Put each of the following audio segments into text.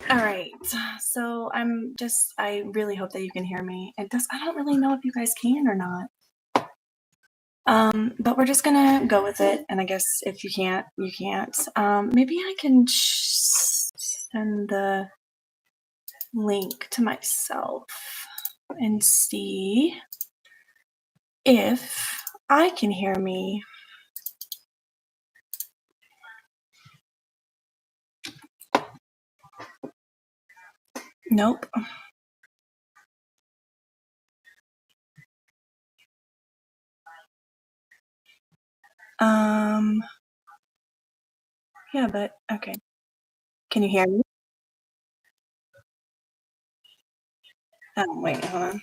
All right. So I really hope that you can hear me. I don't really know if you guys can or not. But we're just gonna go with it. And I guess if you can't, you can't. Maybe I can send the link to myself and see if I can hear me. Nope. Um, yeah, but okay. Can you hear me? Oh, wait, hold on.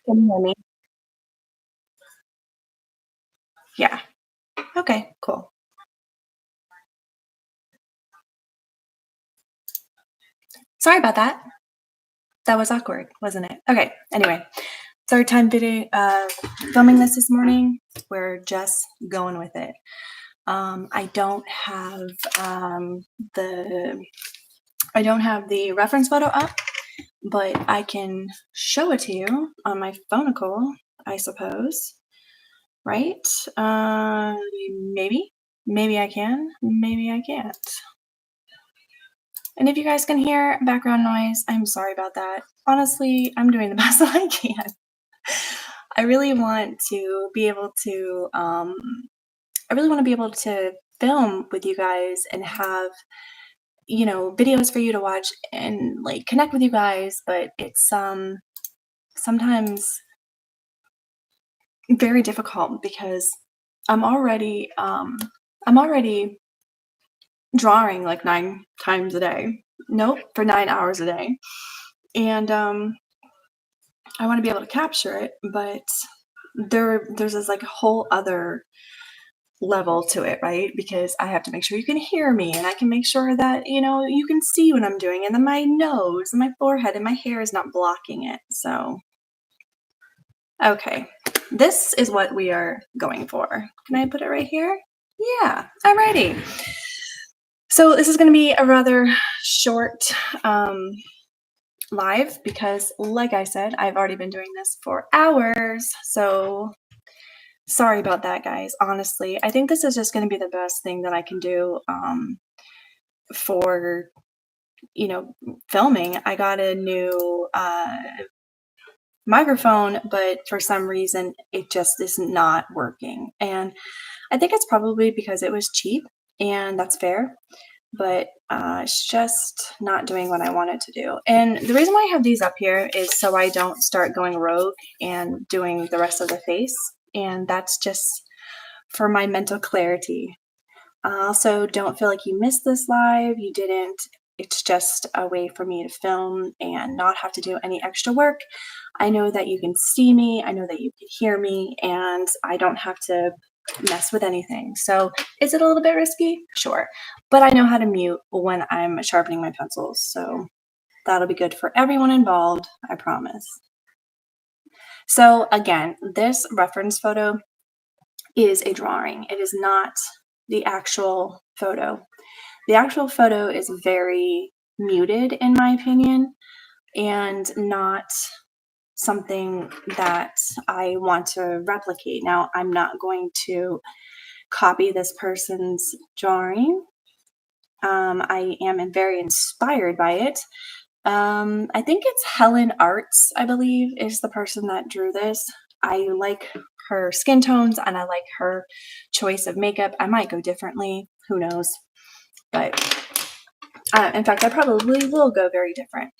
Can you hear me? Yeah. Okay, cool. Sorry about that. That was awkward, wasn't it? Okay, anyway. Third time filming this morning. We're just going with it. I don't have the I don't have the reference photo up, but I can show it to you on my phonicle, I suppose. Right? Maybe. Maybe I can. Maybe I can't. And if you guys can hear background noise, I'm sorry about that. Honestly, I'm doing the best that I can. I really want to be able to I really want to be able to film with you guys and have, videos for you to watch and like connect with you guys, but it's sometimes very difficult because I'm already I'm already drawing like 9 times a day. Nope, for 9 hours a day. And I want to be able to capture it, but there's this like whole other level to it, right? Because I have to make sure you can hear me and I can make sure that, you can see what I'm doing and then my nose and my forehead and my hair is not blocking it. So, okay. This is what we are going for. Can I put it right here? Yeah. Alrighty. So this is going to be a rather short live because like I said, I've already been doing this for hours. So sorry about that, guys. Honestly, I think this is just going to be the best thing that I can do for filming. I got a new microphone, but for some reason it just is not working. And I think it's probably because it was cheap, and that's fair. But it's just not doing what I want it to do. And the reason why I have these up here is so I don't start going rogue and doing the rest of the face. And that's just for my mental clarity. Also, don't feel like you missed this live. You didn't. It's just a way for me to film and not have to do any extra work. I know that you can see me, I know that you can hear me, and I don't have to mess with anything. So, is it a little bit risky? Sure. But I know how to mute when I'm sharpening my pencils. So, that'll be good for everyone involved, I promise. So, again, this reference photo is a drawing. It is not the actual photo. The actual photo is very muted, in my opinion, and not something that I want to replicate. Now, I'm not going to copy this person's drawing. I am very inspired by it. I think it's Helen Arts, I believe, is the person that drew this. I like her skin tones and I like her choice of makeup. I might go differently, who knows? But in fact, I probably will go very different.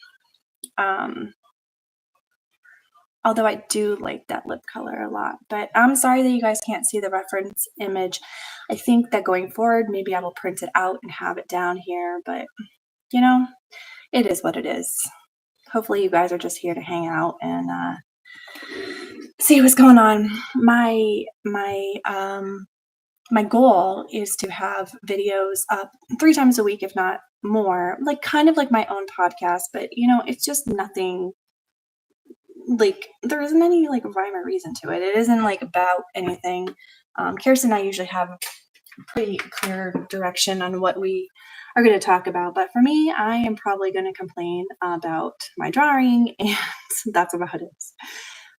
Although I do like that lip color a lot. But I'm sorry that you guys can't see the reference image. I think that going forward, maybe I will print it out and have it down here. But, it is what it is. Hopefully you guys are just here to hang out and see what's going on. My goal is to have videos up 3 times a week, if not more, like kind of like my own podcast, but it's just nothing like there isn't any like rhyme or reason to it. It isn't like about anything. Kirsten and I usually have pretty clear direction on what we are going to talk about. But for me, I am probably going to complain about my drawing, and that's about it.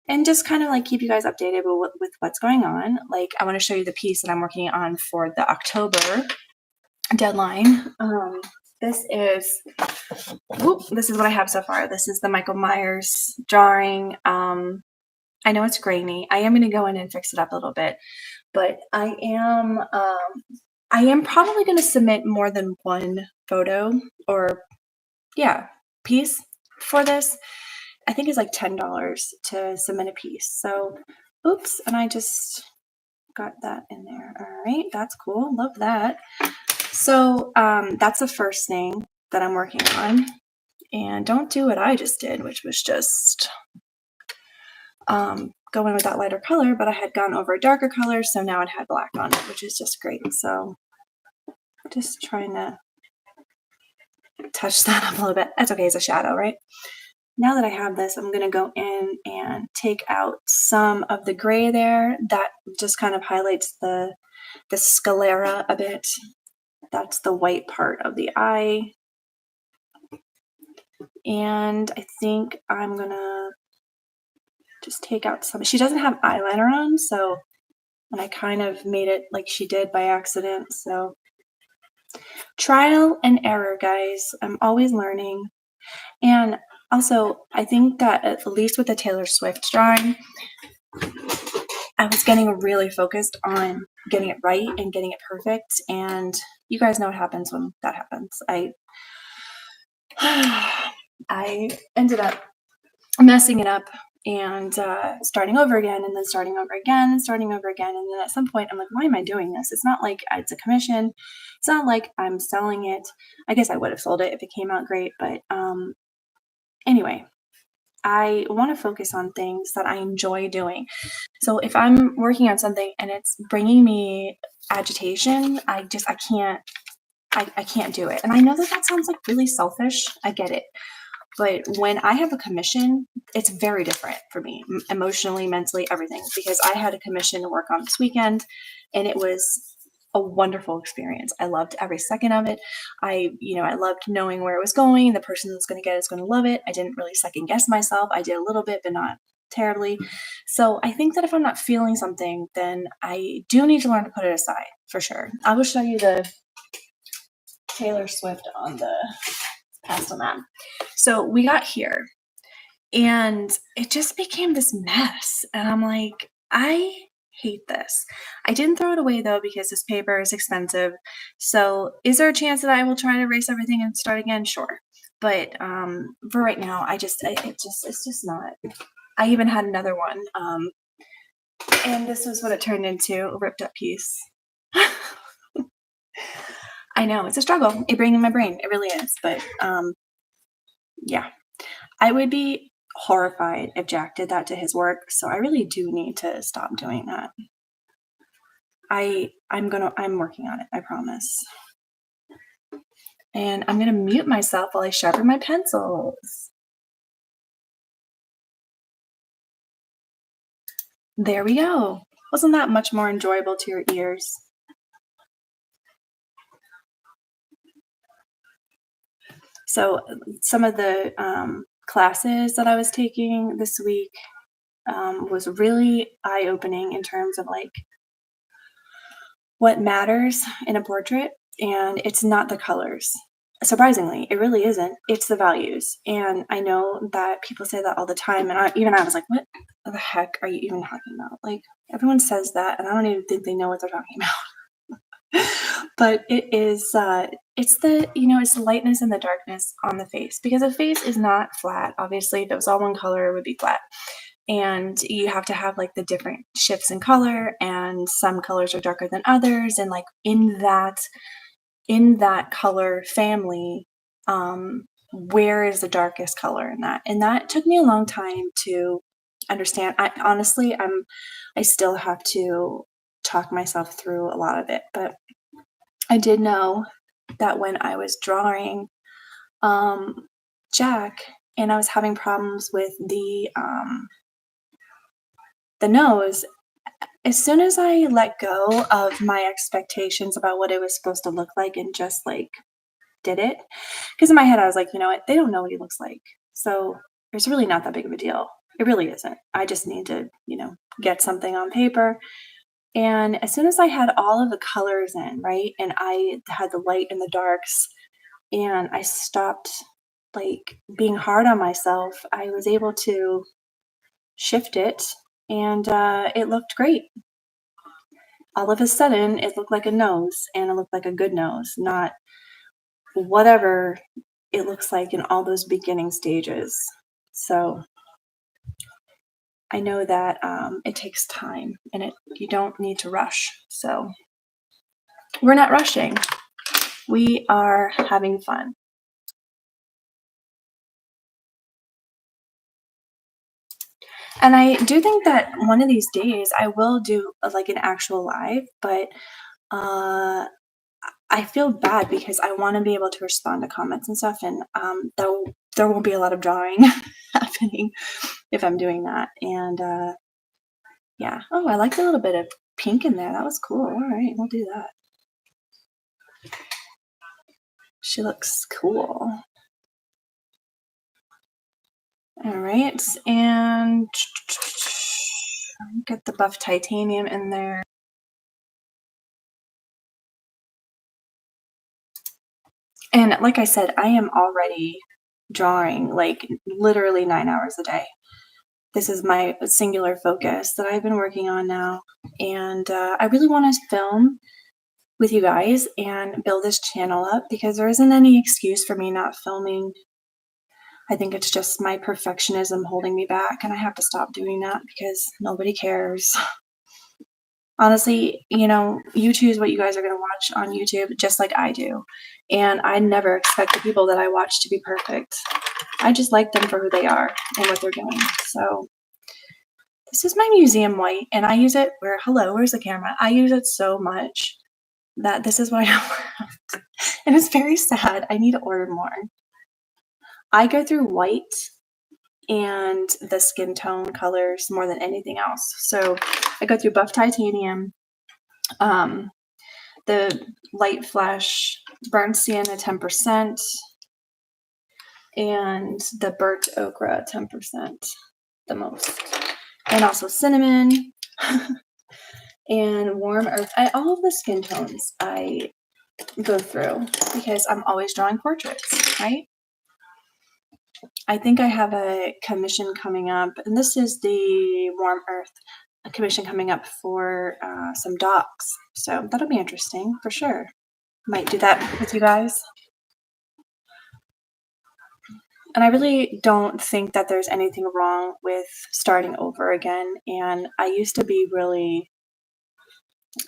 And just kind of like keep you guys updated with what's going on. Like, I want to show you the piece that I'm working on for the October deadline. This is what I have so far. This is the Michael Myers drawing. I know it's grainy. I am going to go in and fix it up a little bit, but I am probably going to submit more than one photo or piece for this. I think it's like $10 to submit a piece. So, oops, and I just got that in there. All right, that's cool. Love that. So that's the first thing that I'm working on. And don't do what I just did, which was just going with that lighter color, but I had gone over a darker color, so now it had black on it, which is just great. So just trying to touch that up a little bit. That's okay, it's a shadow, right? Now that I have this, I'm going to go in and take out some of the gray there. That just kind of highlights the sclera a bit. That's the white part of the eye. And I think I'm going to just take out some. She doesn't have eyeliner on, so, and I kind of made it like she did by accident. So trial and error, guys. I'm always learning. And also, I think that at least with the Taylor Swift drawing, I was getting really focused on getting it right and getting it perfect. And you guys know what happens when that happens. I ended up messing it up and starting over again, and then starting over again, and starting over again. And then at some point, I'm like, why am I doing this? It's not like it's a commission. It's not like I'm selling it. I guess I would have sold it if it came out great. But anyway, I want to focus on things that I enjoy doing. So if I'm working on something and it's bringing me agitation, I can't do it. And I know that sounds like really selfish. I get it. But when I have a commission, it's very different for me, emotionally, mentally, everything, because I had a commission to work on this weekend, and it was a wonderful experience. I loved every second of it. I loved knowing where it was going. The person that's going to get it is going to love it. I didn't really second guess myself. I did a little bit, but not terribly. So I think that if I'm not feeling something, then I do need to learn to put it aside for sure. I will show you the Taylor Swift on the pastel map. So we got here and it just became this mess. And I'm like, I hate this. I didn't throw it away though, because this paper is expensive. So is there a chance that I will try to erase everything and start again? Sure. But for right now, it's just not. I even had another one. And this was what it turned into, a ripped up piece. I know, it's a struggle. It brings in my brain. It really is. But yeah, I would be horrified if Jack did that to his work. So I really do need to stop doing that. I'm working on it, I promise. And I'm gonna mute myself while I sharpen my pencils. There we go. Wasn't that much more enjoyable to your ears? So some of the classes that I was taking this week was really eye-opening in terms of like what matters in a portrait, and it's not the colors. Surprisingly, it really isn't. It's the values. And I know that people say that all the time, and I was like, what the heck are you even talking about? Like, everyone says that, and I don't even think they know what they're talking about. But it is it's the lightness and the darkness on the face, because a face is not flat. Obviously, if it was all one color, it would be flat. And you have to have like the different shifts in color, and some colors are darker than others, and like in that color family, where is the darkest color in that? And that took me a long time to understand. I still have to talk myself through a lot of it, but I did know that when I was drawing Jack, and I was having problems with the nose, as soon as I let go of my expectations about what it was supposed to look like and just like did it, because in my head I was like, you know what, they don't know what he looks like. So it's really not that big of a deal. It really isn't. I just need to, get something on paper. And as soon as I had all of the colors in, right, and I had the light and the darks, and I stopped like being hard on myself, I was able to shift it and it looked great. All of a sudden, it looked like a nose and it looked like a good nose, not whatever it looks like in all those beginning stages. So I know that it takes time and you don't need to rush. So we're not rushing. We are having fun. And I do think that one of these days I will do like an actual live, but uh, I feel bad because I want to be able to respond to comments and stuff, and there won't be a lot of drawing happening if I'm doing that. And yeah, oh, I like a little bit of pink in there. That was cool. All right, we'll do that. She looks cool. All right, and get the buff titanium in there. And like I said, I am already drawing like literally 9 hours a day. This is my singular focus that I've been working on now. And I really want to film with you guys and build this channel up because there isn't any excuse for me not filming. I think it's just my perfectionism holding me back, and I have to stop doing that because nobody cares. Honestly, you choose what you guys are going to watch on YouTube just like I do. And I never expect the people that I watch to be perfect. I just like them for who they are and what they're doing. So this is my museum white, and I use it where's the camera? I use it so much that this is what I have. And it's very sad. I need to order more. I go through white and the skin tone colors more than anything else. So I go through buff titanium, the light flash burnt sienna 10%, and the burnt ochre 10% the most. And also cinnamon and warm earth. All of the skin tones I go through because I'm always drawing portraits, right? I think I have a commission coming up, and this is the warm earth, a commission coming up for some dogs. So that'll be interesting for sure. Might do that with you guys. And I really don't think that there's anything wrong with starting over again. And I used to be really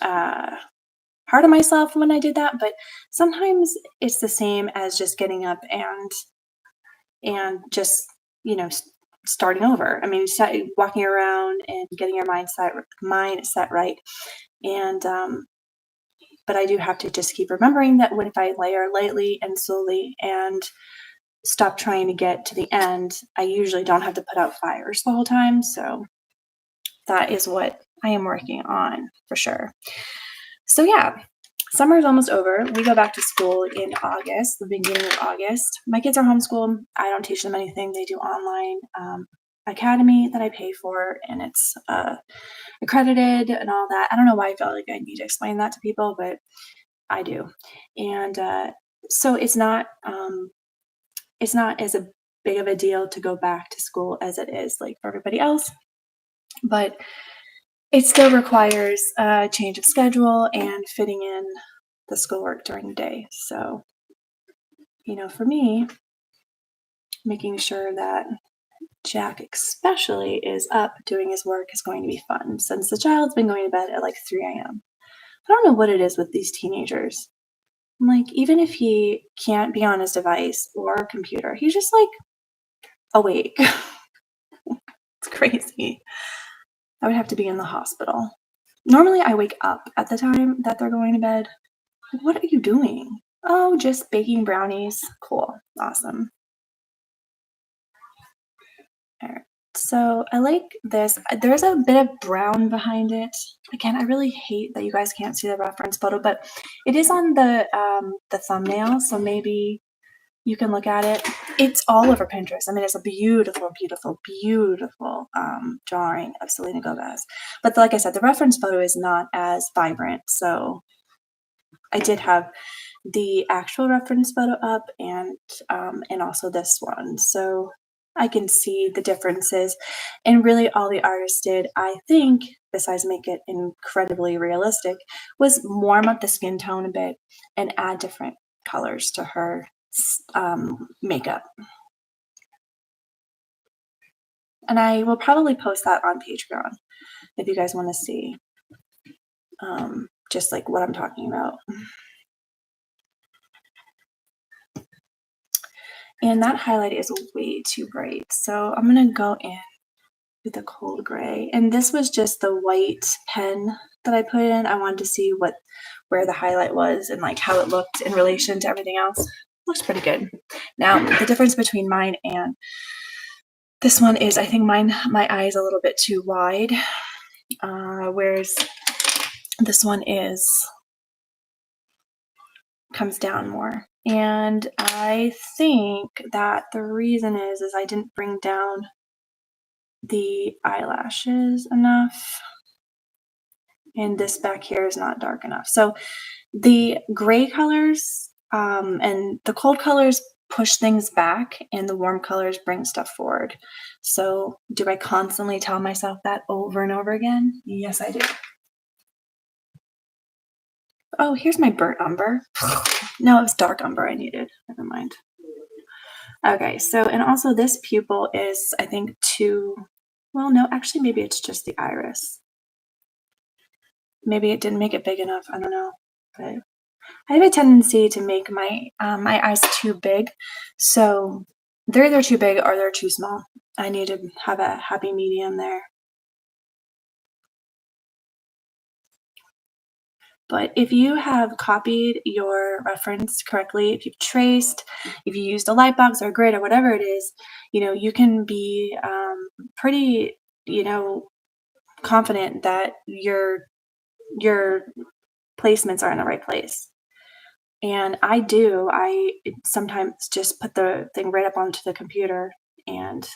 hard on myself when I did that, but sometimes it's the same as just getting up and just starting over. I mean, walking around and getting your mind set right. And but I do have to just keep remembering that if I layer lightly and slowly and stop trying to get to the end, I usually don't have to put out fires the whole time. So that is what I am working on for sure. So yeah, summer is almost over. We go back to school in August, the beginning of August. My kids are homeschooled. I don't teach them anything. They do online academy that I pay for, and it's accredited and all that. I don't know why I felt like I need to explain that to people, but I do. And so it's not as a big of a deal to go back to school as it is like for everybody else, but it still requires a change of schedule and fitting in the schoolwork during the day. So, for me, making sure that Jack especially is up doing his work is going to be fun since the child's been going to bed at like 3 a.m. I don't know what it is with these teenagers. I'm like, even if he can't be on his device or computer, he's just like awake. It's crazy. I would have to be in the hospital. Normally, I wake up at the time that they're going to bed. What are you doing? Oh, just baking brownies. Cool. Awesome. All right. So I like this. There's a bit of brown behind it. Again, I really hate that you guys can't see the reference photo, but it is on the thumbnail, so maybe you can look at it. It's all over Pinterest. I mean, it's a beautiful, beautiful, beautiful drawing of Selena Gomez. But like I said, the reference photo is not as vibrant. So I did have the actual reference photo up and also this one. So I can see the differences. And really all the artist did, I think, besides make it incredibly realistic, was warm up the skin tone a bit and add different colors to her makeup. And I will probably post that on Patreon if you guys want to see just like what I'm talking about. And that highlight is way too bright. So I'm going to go in with a cold gray. And this was just the white pen that I put in. I wanted to see where the highlight was and like how it looked in relation to everything else. Looks pretty good. Now, the difference between mine and this one is I think my eye is a little bit too wide, whereas this one comes down more. And I think that the reason is I didn't bring down the eyelashes enough. And this back here is not dark enough. So the gray colors and the cold colors push things back and the warm colors bring stuff forward. So do I constantly tell myself that over and over again? Yes, I do. Oh, here's my burnt umber. No, it was dark umber I needed. Never mind. Okay, so, and also this pupil is, I think, well, no, actually, maybe it's just the iris. Maybe it didn't make it big enough. I don't know. But I have a tendency to make my eyes too big. So they're either too big or they're too small. I need to have a happy medium there. But if you have copied your reference correctly, if you've traced, if you used a light box or a grid or whatever it is, you can be pretty, confident that your placements are in the right place. And I sometimes just put the thing right up onto the computer and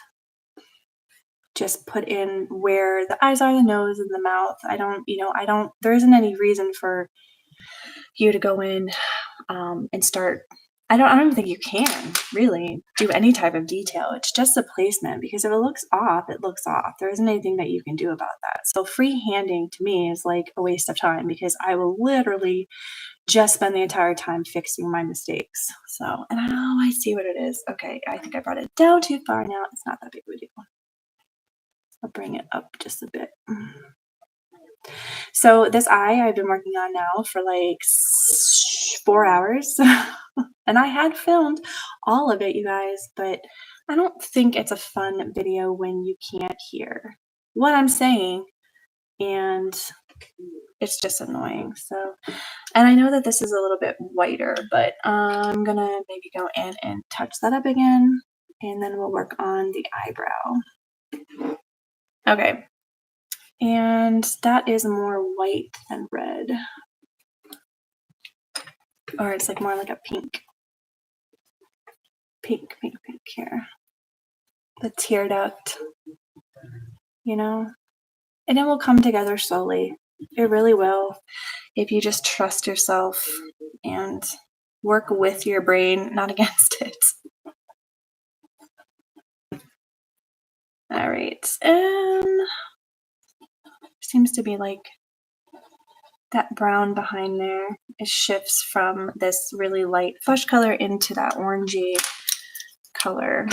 just put in where the eyes are, the nose, and the mouth. There isn't any reason for you to go in and start. I don't even think you can really do any type of detail. It's just a placement because if it looks off, it looks off. There isn't anything that you can do about that. So freehanding to me is like a waste of time because I will literally just spend the entire time fixing my mistakes. So, and I see what it is. Okay, I think I brought it down too far now. It's not that big of a deal. I'll bring it up just a bit. So this eye I've been working on now for like 4 hours. And I had filmed all of it, you guys, but I don't think it's a fun video when you can't hear what I'm saying. And it's just annoying. So, and I know that this is a little bit whiter, but I'm gonna maybe go in and touch that up again, and then we'll work on the eyebrow. Okay, and that is more white than red, or it's like more like a pink here. The tear duct, and it will come together slowly. It really will. If you just trust yourself and work with your brain, not against it. All right. Seems to be like that brown behind there. It shifts from this really light flesh color into that orangey color,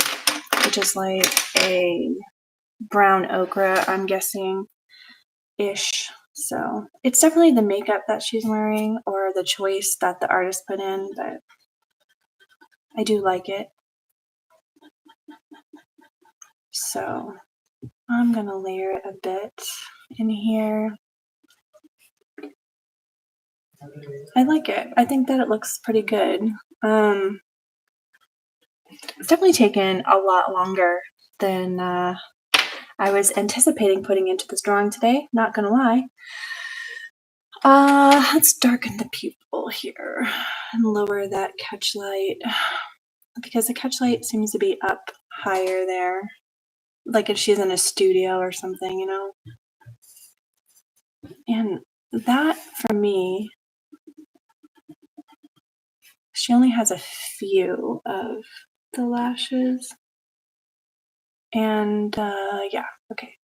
which is like a brown ochre, I'm guessing, ish. So it's definitely the makeup that she's wearing or the choice that the artist put in, but I do like it. So I'm gonna layer it a bit in here. I like it. I think that it looks pretty good. It's definitely taken a lot longer than I was anticipating putting into this drawing today, not gonna lie. Let's darken the pupil here and lower that catch light because the catch light seems to be up higher there, like if she's in a studio or something, you know? And that for me, she only has a few of the lashes. And yeah, okay.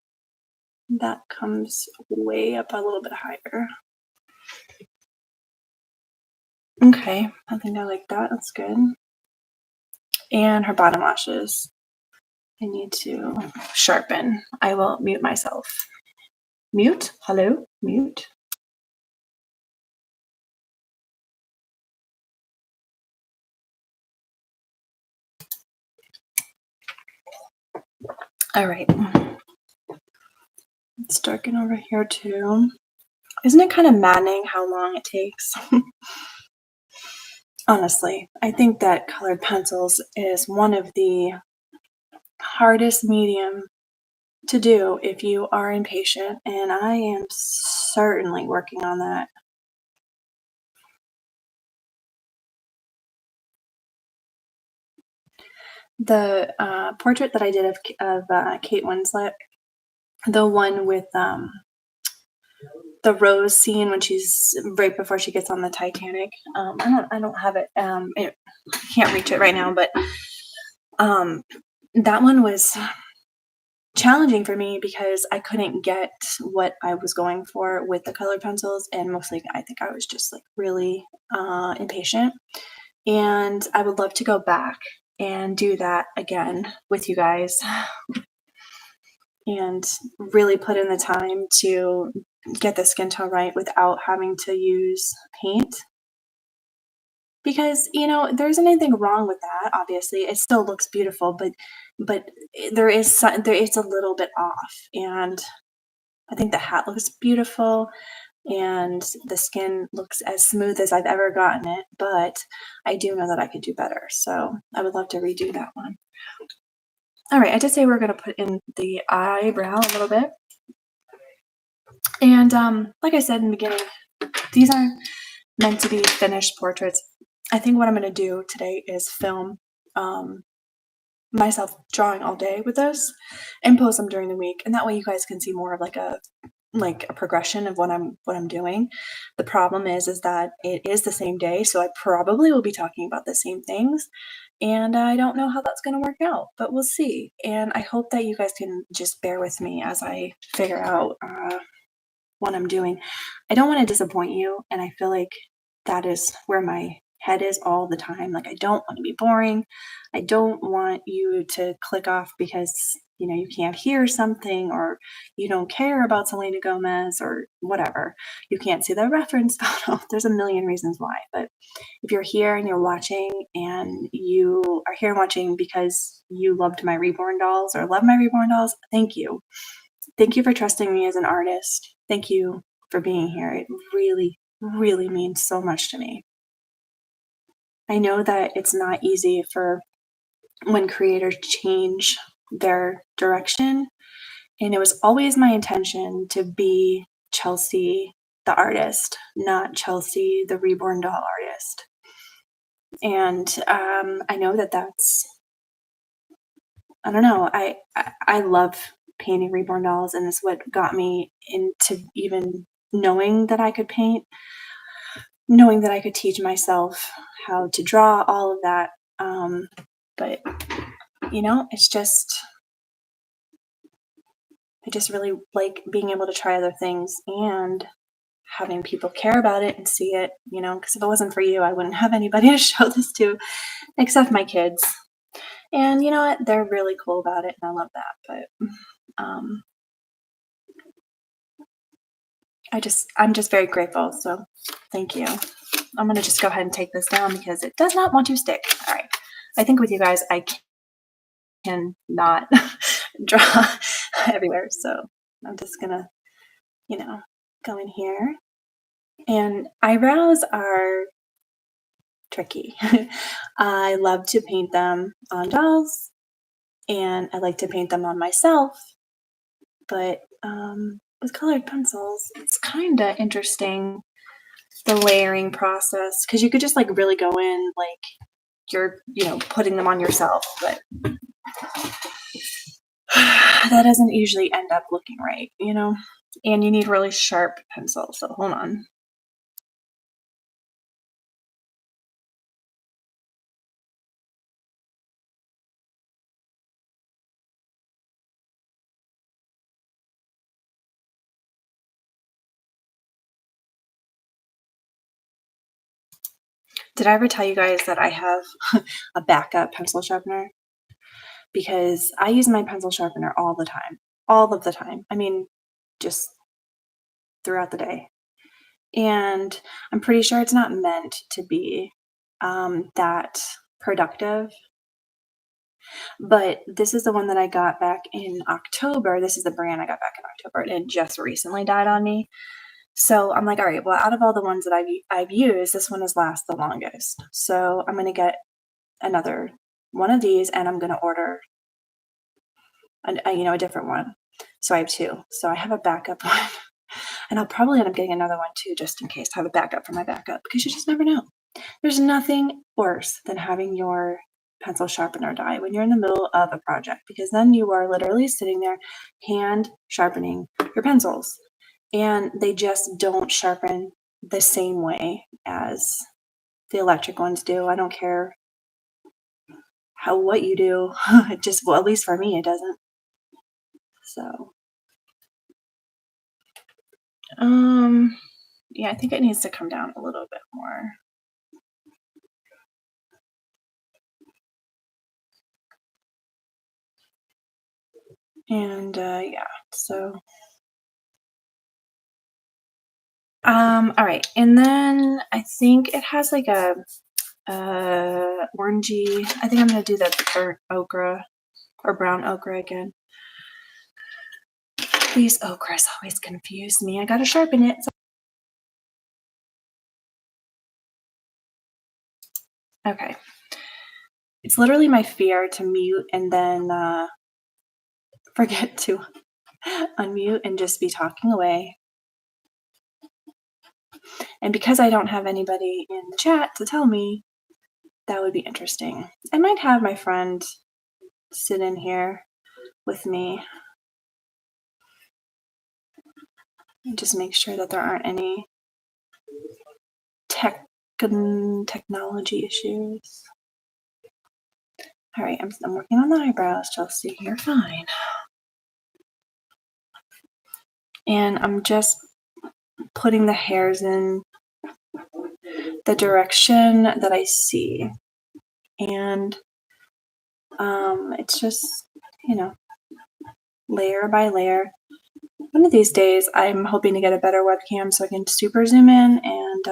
That comes way up a little bit higher. Okay, I think I like that. That's good. And her bottom lashes, I need to sharpen. I will mute myself. Mute? Hello? Mute? All right. Let's darken over here too. Isn't it kind of maddening how long it takes? Honestly, I think that colored pencils is one of the hardest medium to do if you are impatient, and I am certainly working on that. The portrait that I did of Kate Winslet, the one with the rose scene when she's right before she gets on the Titanic. I don't have it. I can't reach it right now, but that one was challenging for me because I couldn't get what I was going for with the colored pencils, and mostly I think I was just like really impatient. And I would love to go back and do that again with you guys and really put in the time to get the skin tone right without having to use paint. Because, you know, there isn't anything wrong with that, obviously. It still looks beautiful, but there it's a little bit off. And I think the hat looks beautiful and the skin looks as smooth as I've ever gotten it, but I do know that I could do better. So I would love to redo that one. All right, I did say we're gonna put in the eyebrow a little bit. And like I said in the beginning, these aren't meant to be finished portraits. I think what I'm gonna do today is film myself drawing all day with this and post them during the week. And that way you guys can see more of like a progression of what I'm doing. The problem is that it is the same day, so I probably will be talking about the same things, and I don't know how that's going to work out, but we'll see. And I hope that you guys can just bear with me as I figure out what I'm doing. I don't want to disappoint you, and I feel like that is where my head is all the time. Like I don't want to be boring. I don't want you to click off because you know you can't hear something or you don't care about Selena Gomez or whatever. You can't see the reference photo. There's a million reasons why. But if you're here and you're watching and you are here watching because you loved my reborn dolls or love my reborn dolls, thank you. Thank you for trusting me as an artist. Thank you for being here. It really, really means so much to me. I know that it's not easy for when creators change their direction, and it was always my intention to be Chelsea the artist, not Chelsea the reborn doll artist. And I know that that's I don't know. I love painting reborn dolls, and it's what got me into even knowing that I could paint, knowing that I could teach myself how to draw, all of that. But you know, I just really like being able to try other things and having people care about it and see it. You know, because if it wasn't for you, I wouldn't have anybody to show this to except my kids. And you know what? They're really cool about it, and I love that. But I'm just very grateful. So thank you. I'm gonna just go ahead and take this down because it does not want to stick. All right. I think with you guys, I can not draw everywhere. So I'm just gonna, you know, go in here. And eyebrows are tricky. I love to paint them on dolls and I like to paint them on myself. but with colored pencils, it's kind of interesting the layering process because you could just like really go in like you're putting them on yourself, but that doesn't usually end up looking right, and you need really sharp pencils. So hold on. Did I ever tell you guys that I have a backup pencil sharpener? Because I use my pencil sharpener all the time, all of the time. I mean, just throughout the day. And I'm pretty sure it's not meant to be that productive. But this is the one that I got back in October. This is the brand I got back in October, and it just recently died on me. So I'm like, all right, well, out of all the ones that I've used, this one has lasted the longest. So I'm gonna get another one of these, and I'm gonna order a different one. So I have two. So I have a backup one, and I'll probably end up getting another one too, just in case to have a backup for my backup, because you just never know. There's nothing worse than having your pencil sharpener die when you're in the middle of a project, because then you are literally sitting there hand sharpening your pencils, and they just don't sharpen the same way as the electric ones do. I don't care what you do. It just, well, at least for me, it doesn't. So, yeah, I think it needs to come down a little bit more. And yeah, so all right, and then I think it has like a orangey. I think I'm gonna do the burnt ochre or brown ochre again. These ochres always confuse me. I gotta sharpen it. Okay. It's literally my fear to mute and then forget to unmute and just be talking away. And because I don't have anybody in the chat to tell me, that would be interesting. I might have my friend sit in here with me and just make sure that there aren't any technology issues. All right, I'm working on the eyebrows, Chelsea. You're fine. And I'm just putting the hairs in the direction that I see. And it's just, layer by layer. One of these days, I'm hoping to get a better webcam so I can super zoom in and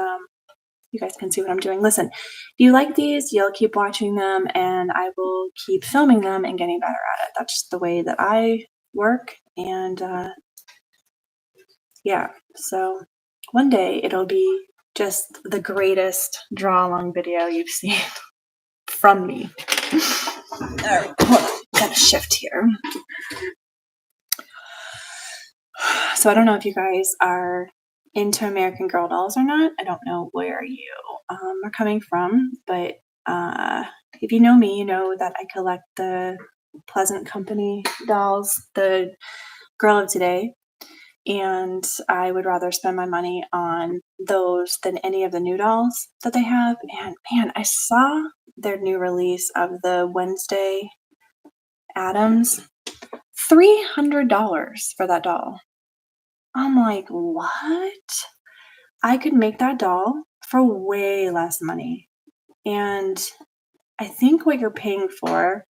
you guys can see what I'm doing. Listen, if you like these, you'll keep watching them and I will keep filming them and getting better at it. That's just the way that I work. And yeah, so one day it'll be just the greatest draw along video you've seen from me. All right, hold on, gotta shift here. So I don't know if you guys are into American Girl dolls or not. I don't know where you are coming from, but if you know me, you know that I collect the Pleasant Company dolls, the Girl of Today, and I would rather spend my money on those than any of the new dolls that they have. And man, I saw their new release of the Wednesday Addams, $300 for that doll. I'm like, what? I could make that doll for way less money. And I think what you're paying for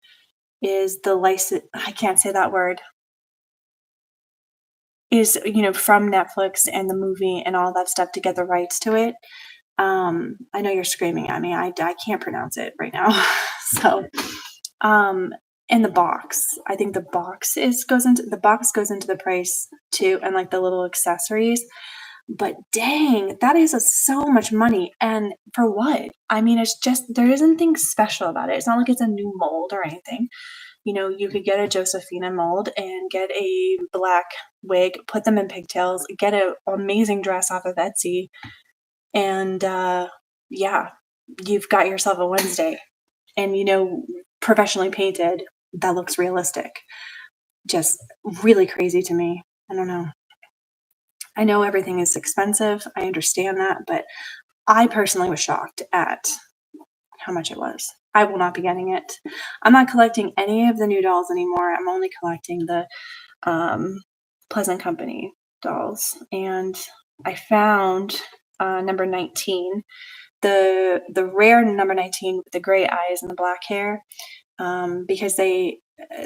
is the license. I can't say that word. Is, from Netflix and the movie and all that stuff to get the rights to it. I know you're screaming at me. I can't pronounce it right now. So, and the box. I think the box goes into the price too, and like the little accessories. But dang, that is so much money. And for what? I mean, it's just, there isn't anything special about it. It's not like it's a new mold or anything. You know, you could get a Josephina mold and get a black wig, put them in pigtails, get an amazing dress off of Etsy, and yeah, you've got yourself a Wednesday. And, you know, professionally painted, that looks realistic. Just really crazy to me. I don't know. I know everything is expensive. I understand that, but I personally was shocked at how much it was. I will not be getting it. I'm not collecting any of the new dolls anymore. I'm only collecting the Pleasant Company dolls. And I found number 19, the rare number 19 with the gray eyes and the black hair, because they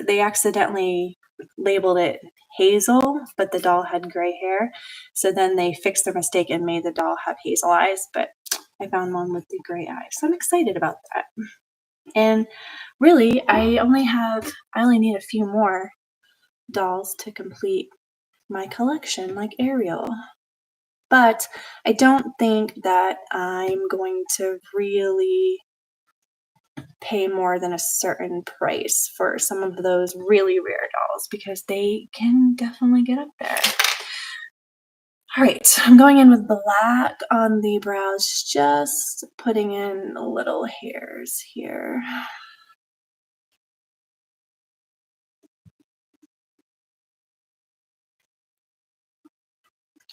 accidentally labeled it hazel, but the doll had gray hair. So then they fixed their mistake and made the doll have hazel eyes, but I found one with the gray eyes. So I'm excited about that. And really, I only need a few more dolls to complete my collection, like Ariel. But I don't think that I'm going to really pay more than a certain price for some of those really rare dolls, because they can definitely get up there. All right, I'm going in with black on the brows, just putting in little hairs here.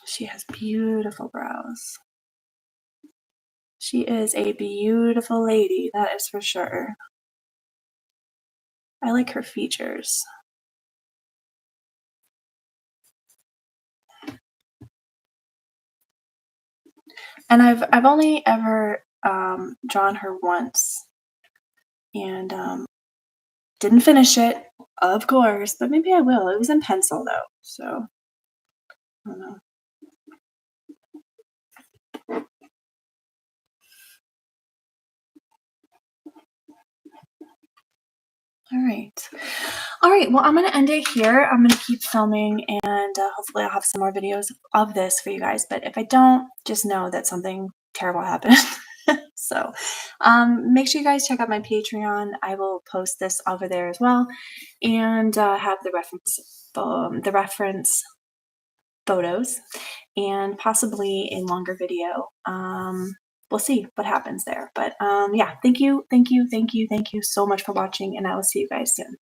She has beautiful brows. She is a beautiful lady, that is for sure. I like her features. And I've only ever drawn her once, and didn't finish it, of course, but maybe I will. It was in pencil though, so I don't know. All right. All right, well, I'm gonna end it here. I'm gonna keep filming, and hopefully I'll have some more videos of this for you guys. But if I don't, just know that something terrible happened. So make sure you guys check out my Patreon. I will post this over there as well, and have the reference photos, and possibly a longer video. We'll see what happens there. But yeah, thank you so much for watching, and I will see you guys soon.